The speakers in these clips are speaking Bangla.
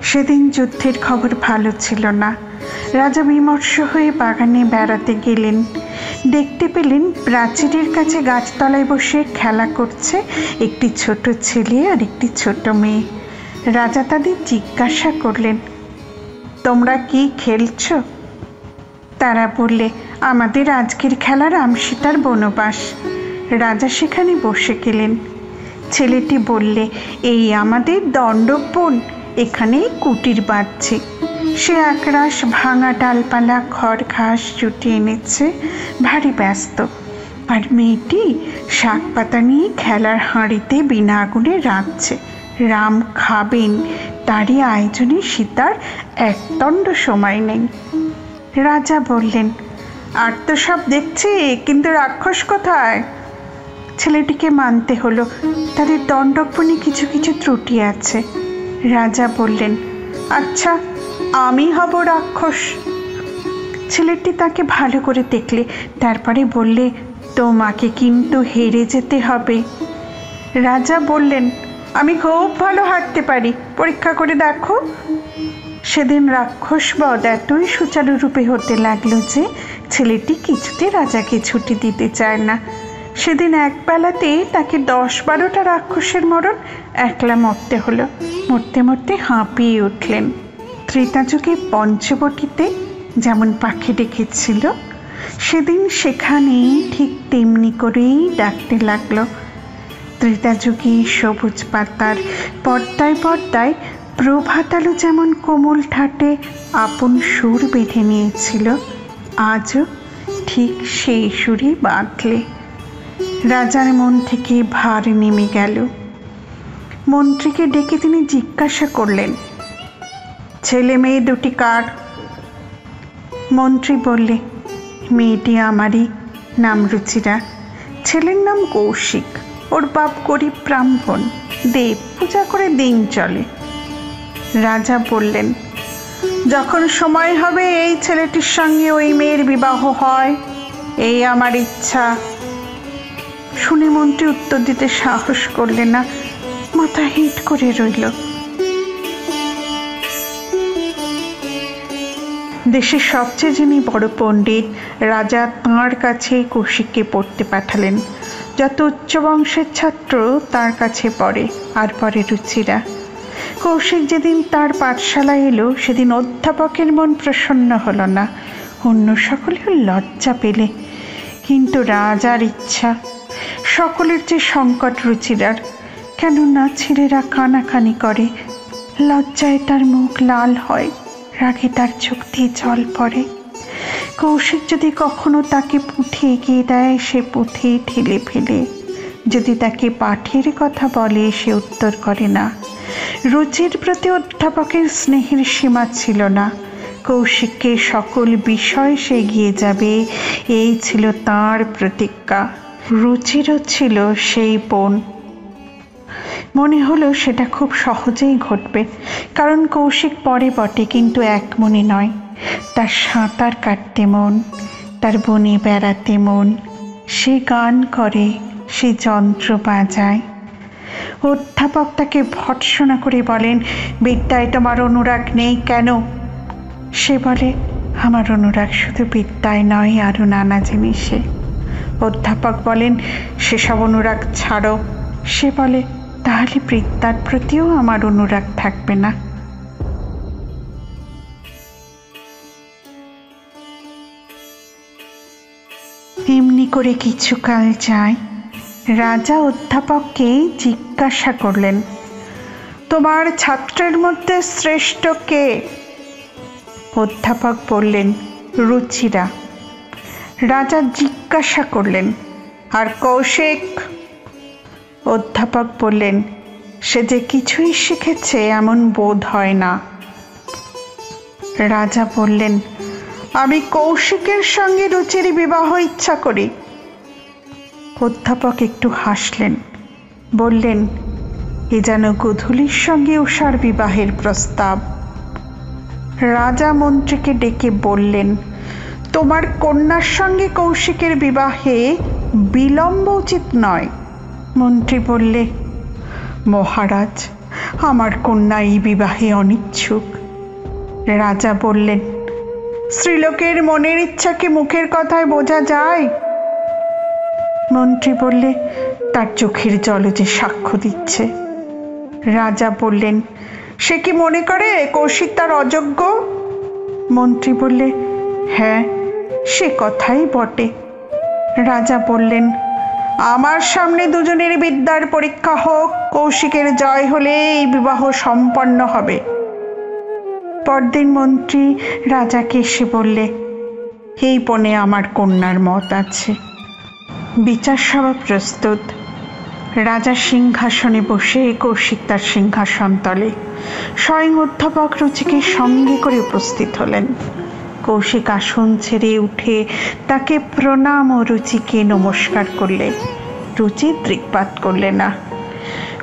সেদিন যুদ্ধের খবর ভালো ছিল না। রাজা বিমর্ষ হয়ে বাগানে বেড়াতে গেলেন। দেখতে পেলেন প্রাচীরের কাছে গাছতলায় বসে খেলা করছে একটি ছোট ছেলে আর একটি ছোট মেয়ে। রাজা তাদের জিজ্ঞাসা করলেন, তোমরা কি খেলছ? তারা বললে, আমাদের আজকের খেলা রামসীতার বনবাস। রাজা সেখানে বসে গেলেন। ছেলেটি বললে, এই আমাদের দণ্ডক বন, এখানে কুটির বাঁধছে। সে একরাশ ভাঙা ডালপালা খড় ঘাস জুটে এনেছে, ভারী ব্যস্ত। আর মেয়েটি শাক পাতা নিয়ে খেলার হাঁড়িতে বিনা আগুনে রাঁধছে। রাম খাবেন, তারই আয়োজনে সীতার একদণ্ড সময় নেই। রাজা বললেন, আর তো সব দেখছি, কিন্তু রাক্ষস কোথায়? ছেলেটিকে মানতে হলো, তাদের দণ্ডকবনে কিছু কিছু ত্রুটি আছে। রাজা বললেন, আচ্ছা, আমি হব রাক্ষস। ছেলেটি তাকে ভালো করে দেখলে, তারপরে বললে, তোমাকে কিন্তু হেরে যেতে হবে। রাজা বললেন, আমি খুব ভালো হাঁটতে পারি, পরীক্ষা করে দেখো। সেদিন রাক্ষস বধ এতই সুচারুরূপে হতে লাগলো যে ছেলেটি কিছুতে রাজাকে ছুটি দিতে চায় না। সেদিন একবেলাতে তাকে 10-12টা রাক্ষসের মরণ একলা মরতে হলো। মরতে মরতে হাঁপিয়ে উঠলেন। ত্রেতাযুগে পঞ্চবটিতে যেমন পাখি ডেকেছিল, সেদিন সেখানেই ঠিক তেমনি করেই ডাকতে লাগলো। ত্রেতাযুগে সবুজ পাতার পর্দায় পর্দায় প্রভাতালু যেমন কোমল ঠাটে আপন সুর বেঁধে নিয়েছিল, আজও ঠিক সেই সুরই বাঁধলে। রাজার মন থেকে ভার নেমে গেল। মন্ত্রীকে ডেকে তিনি জিজ্ঞাসা করলেন, ছেলে মেয়ে দুটি কার? মন্ত্রী বললে, মেয়েটি আমারই, নাম রুচিরা। ছেলের নাম কৌশিক। ওর বাপ গরিব ব্রাহ্মণ, দেব পূজা করে দিন চলে। রাজা বললেন, যখন সময় হবে এই ছেলেটির সঙ্গে ওই মেয়ের বিবাহ হয়, এই আমার ইচ্ছা। শুনে মন্ত্রী উত্তর দিতে সাহস করলেন না, মাথা হেঁট করে রইল। দেশের সবচেয়ে যিনি বড় পণ্ডিত, রাজা তাঁর কাছে কৌশিককে পড়তে পাঠালেন। যত উচ্চ বংশের ছাত্র তার কাছে পড়ে, আর পরে রুচিরা। কৌশিক যেদিন তার পাঠশালায় এলো, সেদিন অধ্যাপকের মন প্রসন্ন হলো না, অন্য সকলেও লজ্জা পেলে। কিন্তু রাজার ইচ্ছা। সকলের যে সংকট রুচিরার, কেননা ছেলেরা কানাকানি করে। লজ্জায় তার মুখ লাল হয়, রাগে তার চোখ দিয়ে জল পড়ে। কৌশিক যদি কখনো তাকে পুঁথি এগিয়ে দেয়, সে পুঁথি ঠেলে ফেলে। যদি তাকে পাঠের কথা বলে, সে উত্তর করে না। রুচির প্রতি অধ্যাপকের স্নেহের সীমা ছিল না। কৌশিককে সকল বিষয় সে এগিয়ে যাবে, এই ছিল তাঁর প্রতিজ্ঞা। রুচিরও ছিল সেই পণ। মনে হলো সেটা খুব সহজেই ঘটবে, কারণ কৌশিক পরে বটে, কিন্তু এক মনে নয়। তার সাঁতার কাটতে মন, তার বনে বেড়াতে মন। সে গান করে, সে যন্ত্র বাজায়। অধ্যাপক তাকে ভর্ৎসনা করে বলেন, বিদ্যায় তোমার অনুরাগ নেই কেন? সে বলে, আমার অনুরাগ শুধু বিদ্যায় নয়, আরও নানা জিনিসে। অধ্যাপক বলেন, সেসব অনুরাগ ছাড়ো। সে বলে, তাহলে বিদ্যার প্রতিও আমার অনুরাগ থাকবে না। এমনি করে কিছুকাল যায়। রাজা অধ্যাপককে জিজ্ঞাসা করলেন, তোমার ছাত্রের মধ্যে শ্রেষ্ঠ কে? অধ্যাপক বললেন, রুচিরা। রাজা জিজ্ঞাসা করলেন, আর কৌশিক? অধ্যাপক বললেন, সে যে কিছুই শিখেছে এমন বোধ হয় না। রাজা বললেন, আমি কৌশিকের সঙ্গে রুচির বিবাহ ইচ্ছা করি। অধ্যাপক একটু হাসলেন, বললেন, এ যেন গোধূলির সঙ্গে উষার বিবাহের প্রস্তাব। রাজা মন্ত্রীকে ডেকে বললেন, তোমার কন্যার সঙ্গে কৌশিকের বিবাহে বিলম্ব উচিত নয়। মন্ত্রী বললে, মহারাজ, আমার কন্যা এই বিবাহে অনিচ্ছুক। রাজা বললেন, স্ত্রীলোকের মনের ইচ্ছা কি মুখের কথায় বোঝা যায়? মন্ত্রী বললে, তার চোখের জল যে সাক্ষ্য দিচ্ছে। রাজা বললেন, সে কি মনে করে কৌশিক তার অযোগ্য? মন্ত্রী বললে, হ্যাঁ, সে কথাই বটে। রাজা বললেন, আমার সামনে দুজনের বিদ্যার পরীক্ষা হোক, কৌশিকের জয় হলে এই বিবাহ সম্পন্ন হবে। পরদিন মন্ত্রী রাজাকে এসে বললে, এই পণে আমার কন্যার মত আছে। বিচার সভা প্রস্তুত। রাজা সিংহাসনে বসে, কৌশিক তার সিংহাসন তলে। স্বয়ং অধ্যাপক রুচিকে সঙ্গে করে উপস্থিত হলেন। কৌশিক আসন ছেড়ে উঠে তাকে প্রণাম ও রুচিকে নমস্কার করলে। রুচি দৃকপাত করলে না।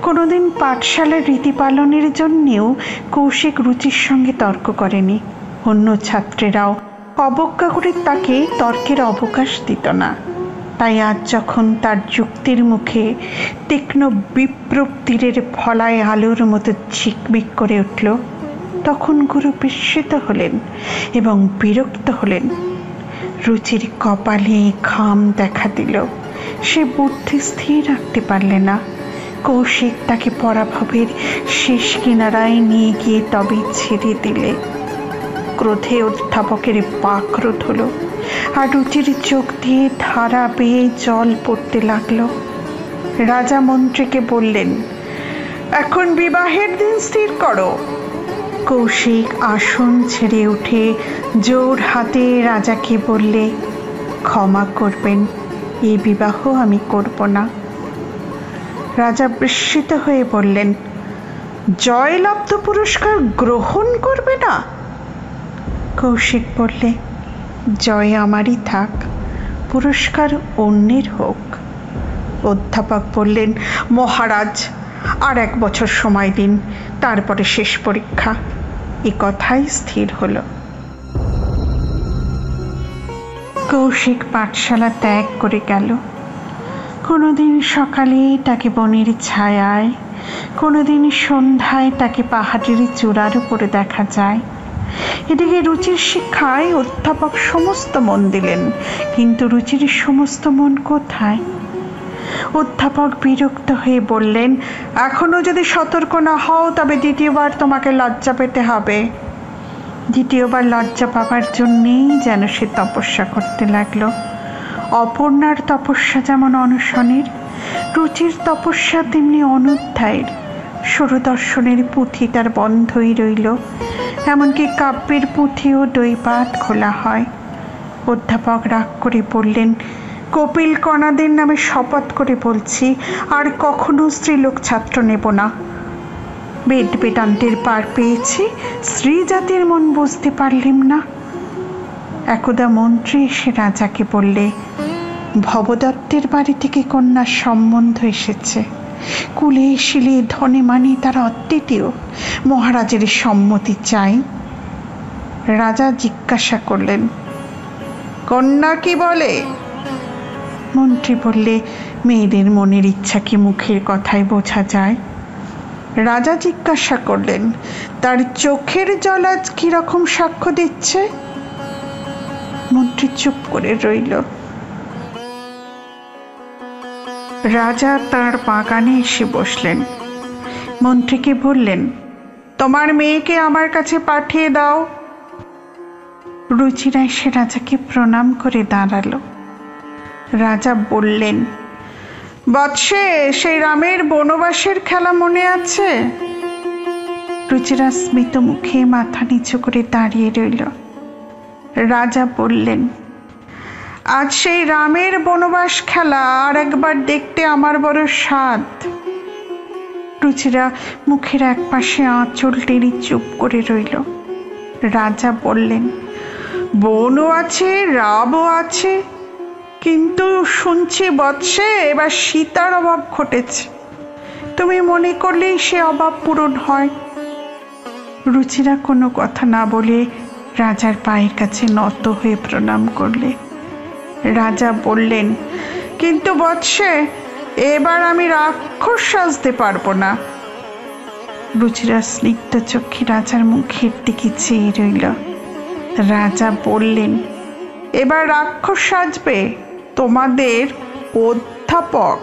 কোনোদিন পাঠশালার রীতি পালনের জন্যেও কৌশিক রুচির সঙ্গে তর্ক করেনি। অন্য ছাত্রেরাও অবজ্ঞা করে তাকে তর্কের অবকাশ দিত না। তাই আজ যখন তার যুক্তির মুখে তীক্ষ্ণ বিপ্রব তীরের ফলায় আলোর মতো ঝিকমিক করে উঠল, তখন গুরু বিস্মিত হলেন এবং বিরক্ত হলেন। রুচির কপালে ঘাম দেখা দিল। সে বুদ্ধি স্থির রাখতে পারলে না। কৌশিক তাকে পরাভবের শেষ কিনারায় নিয়ে গিয়ে তবে ছেড়ে দিলে। ক্রোধে অধ্যাপকের বাকরোধ হলো, আর রুচির চোখ দিয়ে ধারা বেয়ে জল পড়তে লাগলো। রাজা মন্ত্রীকে বললেন, এখন বিবাহের দিন স্থির করো। কৌশিক আসন ছেড়ে উঠে জোর হাতে রাজাকে বললে, ক্ষমা করবেন, এই বিবাহ আমি করব না। রাজা বিস্মিত হয়ে বললেন, জয়লব্ধ পুরস্কার গ্রহণ করবে না? কৌশিক বললে, জয় আমারই থাক, পুরস্কার অন্যের হোক। অধ্যাপক বললেন, মহারাজ, আর 1 বছর সময় দিন, তারপরে শেষ পরীক্ষা। এ কথাই স্থির হল। কৌশিক পাঠশালা ত্যাগ করে গেল। কোনোদিন সকালে তাকে বনের ছায়ায়, কোনোদিন সন্ধ্যায় তাকে পাহাড়ের চূড়ার উপরে দেখা যায়। এদিকে রুচির শিক্ষায় অধ্যাপক সমস্ত মন দিলেন, কিন্তু রুচির সমস্ত মন কোথায়? অধ্যাপক বিরক্ত হয়ে বললেন, এখনো যদি সতর্ক না হও তবে দ্বিতীয়বার তোমাকে লজ্জা পেতে হবে। দ্বিতীয়বার লজ্জা পাবার জন্যেই যেন সে তপস্যা করতে লাগলো। অপর্ণার তপস্যা যেমন অনশনের, রুচির তপস্যা তেমনি অনুধ্যায়ের। সরুদর্শনের পুঁথি তার বন্ধই রইল, এমনকি কাব্যের পুঁথিও দৈবাত খোলা হয়। অধ্যাপক রাগ করে বললেন, কপিল কণাদের নামে শপথ করে বলছি, আর কখনো স্ত্রীলোক ছাত্র নেব না। বেদ বেদান্তের পার পেয়েছি, স্ত্রী জাতির মন বুঝতে পারলেম না। একদা মন্ত্রী এসে রাজাকে বললে, ভবদত্তের বাড়ি থেকে কন্যার সম্বন্ধ এসেছে। কুলে শিলে ধনে মানি তারা অদ্বিতীয়, মহারাজের সম্মতি চাই। রাজা জিজ্ঞাসা করলেন, কন্যা কি বলে? মন্ত্রী বললে, মেয়েদের মনের ইচ্ছা কি মুখের কথায় বোঝা যায়? রাজা জিজ্ঞাসা করলেন, তার চোখের জল আজ কিরকম সাক্ষ্য দিচ্ছে? মন্ত্রী চুপ করে রইল। রাজা তার বাগানে এসে বসলেন। মন্ত্রীকে বললেন, তোমার মেয়েকে আমার কাছে পাঠিয়ে দাও। রুচিরা এসে রাজাকে প্রণাম করে দাঁড়ালো। রাজা বললেন, বৎসে, সেই রামের বনবাসের খেলা মনে আছে? রুচিরা স্মিত মুখে মাথা নিচু করে দাঁড়িয়ে রইল। রাজা বললেন, আজ সেই রামের বনবাস খেলা আর একবার দেখতে আমার বড় স্বাদ। রুচিরা মুখের একপাশে আঁচল টেনে চুপ করে রইল। রাজা বললেন, বনও আছে, রাবও আছে, কিন্তু শুনছি বৎসে এবার সীতার অভাব ঘটেছে। তুমি মনে করলেই সে অভাব পূরণ হয়। রুচিরা কোনো কথা না বলে রাজার পায়ের কাছে নত হয়ে প্রণাম করলে। রাজা বললেন, কিন্তু বৎসে, এবার আমি রাক্ষস সাজতে পারবো না। রুচিরা স্নিগ্ধ চোখে রাজার মুখের দিকে চেয়ে রইল। রাজা বললেন, এবার রাক্ষস সাজবে তোমাদের অধ্যাপক।